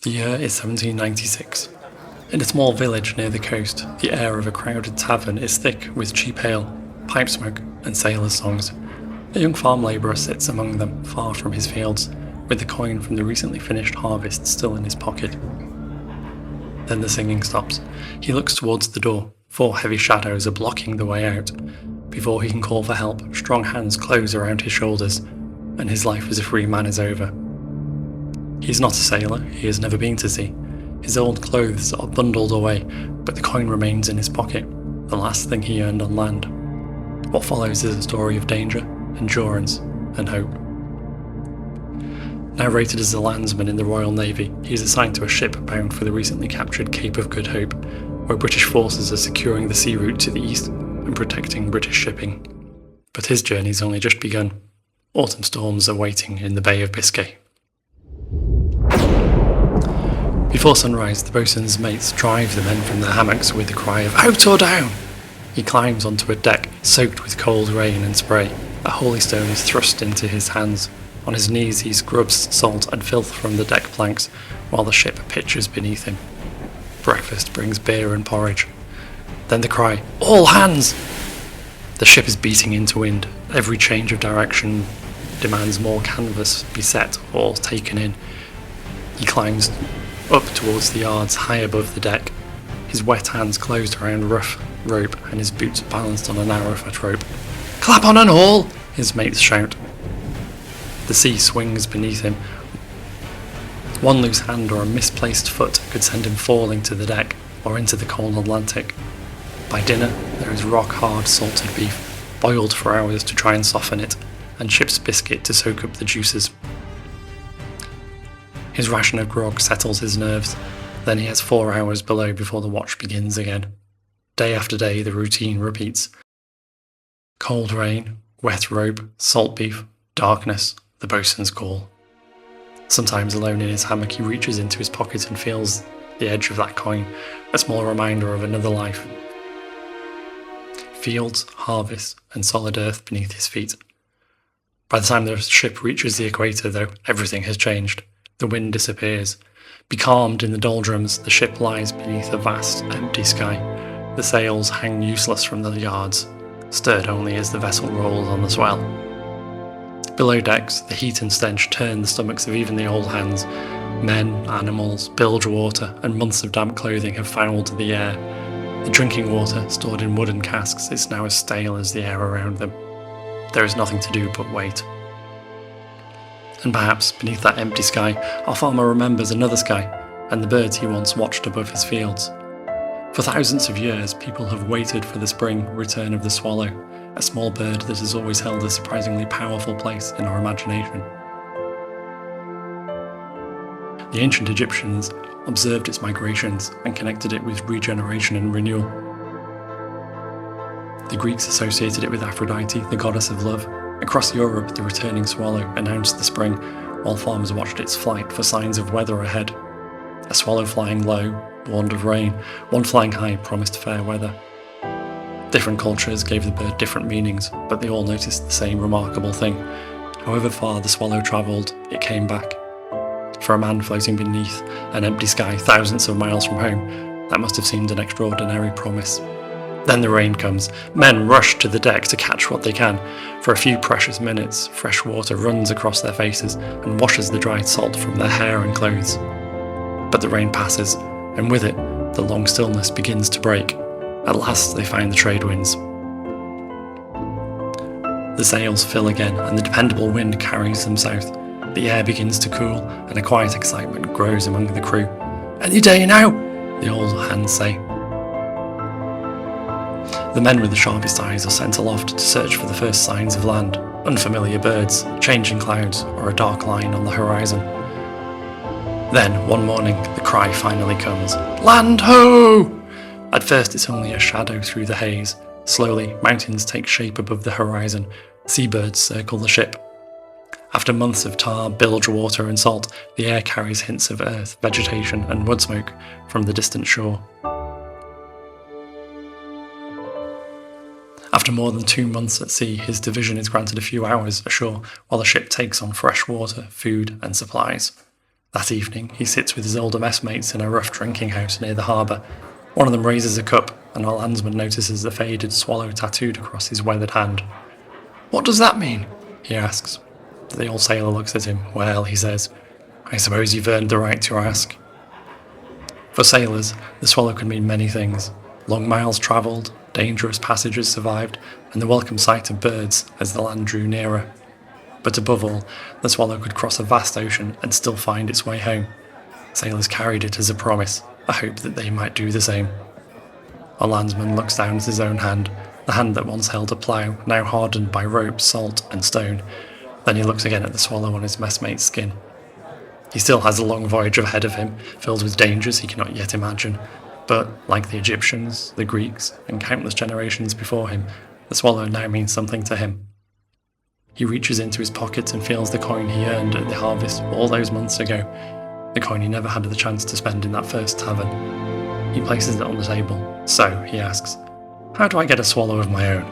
The year is 1796. In a small village near the coast, the air of a crowded tavern is thick with cheap ale, pipe smoke, and sailors' songs. A young farm labourer sits among them, far from his fields, with the coin from the recently finished harvest still in his pocket. Then the singing stops. He looks towards the door. 4 heavy shadows are blocking the way out. Before he can call for help, strong hands close around his shoulders, and his life as a free man is over. He is not a sailor, he has never been to sea. His old clothes are bundled away, but the coin remains in his pocket, the last thing he earned on land. What follows is a story of danger, endurance, and hope. Now rated as a landsman in the Royal Navy, he is assigned to a ship bound for the recently captured Cape of Good Hope, where British forces are securing the sea route to the east and protecting British shipping. But his journey's only just begun. Autumn storms are waiting in the Bay of Biscay. Before sunrise, the boatswain's mates drive the men from their hammocks with the cry of "Out or down!" He climbs onto a deck soaked with cold rain and spray. A holy stone is thrust into his hands. On his knees he scrubs salt and filth from the deck planks while the ship pitches beneath him. Breakfast brings beer and porridge. Then the cry, "All hands!" The ship is beating into wind. Every change of direction demands more canvas be set or taken in. He climbs up towards the yards high above the deck, his wet hands closed around rough rope and his boots balanced on a narrow foot rope. "Clap on and haul!" his mates shout. The sea swings beneath him. One loose hand or a misplaced foot could send him falling to the deck or into the cold Atlantic. By dinner, there is rock-hard salted beef, boiled for hours to try and soften it, and ship's biscuit to soak up the juices. His ration of grog settles his nerves, then he has 4 hours below before the watch begins again. Day after day, the routine repeats. Cold rain, wet rope, salt beef, darkness, the boatswain's call. Sometimes alone in his hammock, he reaches into his pocket and feels the edge of that coin, a small reminder of another life. Fields, harvest, and solid earth beneath his feet. By the time the ship reaches the equator, though, everything has changed. The wind disappears. Becalmed in the doldrums, the ship lies beneath a vast, empty sky. The sails hang useless from the yards, stirred only as the vessel rolls on the swell. Below decks, the heat and stench turn the stomachs of even the old hands. Men, animals, bilge water, and months of damp clothing have fouled the air. The drinking water, stored in wooden casks, is now as stale as the air around them. There is nothing to do but wait. And perhaps, beneath that empty sky, our farmer remembers another sky, and the birds he once watched above his fields. For thousands of years, people have waited for the spring return of the swallow, a small bird that has always held a surprisingly powerful place in our imagination. The ancient Egyptians observed its migrations and connected it with regeneration and renewal. The Greeks associated it with Aphrodite, the goddess of love. Across Europe, the returning swallow announced the spring, while farmers watched its flight for signs of weather ahead. A swallow flying low warned of rain, one flying high promised fair weather. Different cultures gave the bird different meanings, but they all noticed the same remarkable thing. However far the swallow travelled, it came back. For a man floating beneath an empty sky thousands of miles from home, that must have seemed an extraordinary promise. Then the rain comes. Men rush to the deck to catch what they can. For a few precious minutes, fresh water runs across their faces and washes the dried salt from their hair and clothes. But the rain passes, and with it, the long stillness begins to break. At last they find the trade winds. The sails fill again, and the dependable wind carries them south. The air begins to cool, and a quiet excitement grows among the crew. "Any day now," the old hands say. The men with the sharpest eyes are sent aloft to search for the first signs of land, unfamiliar birds, changing clouds, or a dark line on the horizon. Then, one morning, the cry finally comes. "Land ho!" At first it's only a shadow through the haze. Slowly, mountains take shape above the horizon. Seabirds circle the ship. After months of tar, bilge water and salt, the air carries hints of earth, vegetation and wood smoke from the distant shore. After more than 2 months at sea, his division is granted a few hours ashore while the ship takes on fresh water, food and supplies. That evening, he sits with his older messmates in a rough drinking house near the harbour. One of them raises a cup, and our landsman notices the faded swallow tattooed across his weathered hand. "What does that mean?" he asks. The old sailor looks at him. "Well," he says, "I suppose you've earned the right to ask." For sailors, the swallow could mean many things. Long miles travelled, dangerous passages survived, and the welcome sight of birds as the land drew nearer. But above all, the swallow could cross a vast ocean and still find its way home. Sailors carried it as a promise, a hope that they might do the same. Our landsman looks down at his own hand, the hand that once held a plough, now hardened by rope, salt and stone. Then he looks again at the swallow on his messmate's skin. He still has a long voyage ahead of him, filled with dangers he cannot yet imagine. But, like the Egyptians, the Greeks, and countless generations before him, the swallow now means something to him. He reaches into his pocket and feels the coin he earned at the harvest all those months ago, the coin he never had the chance to spend in that first tavern. He places it on the table. "So," he asks, "how do I get a swallow of my own?"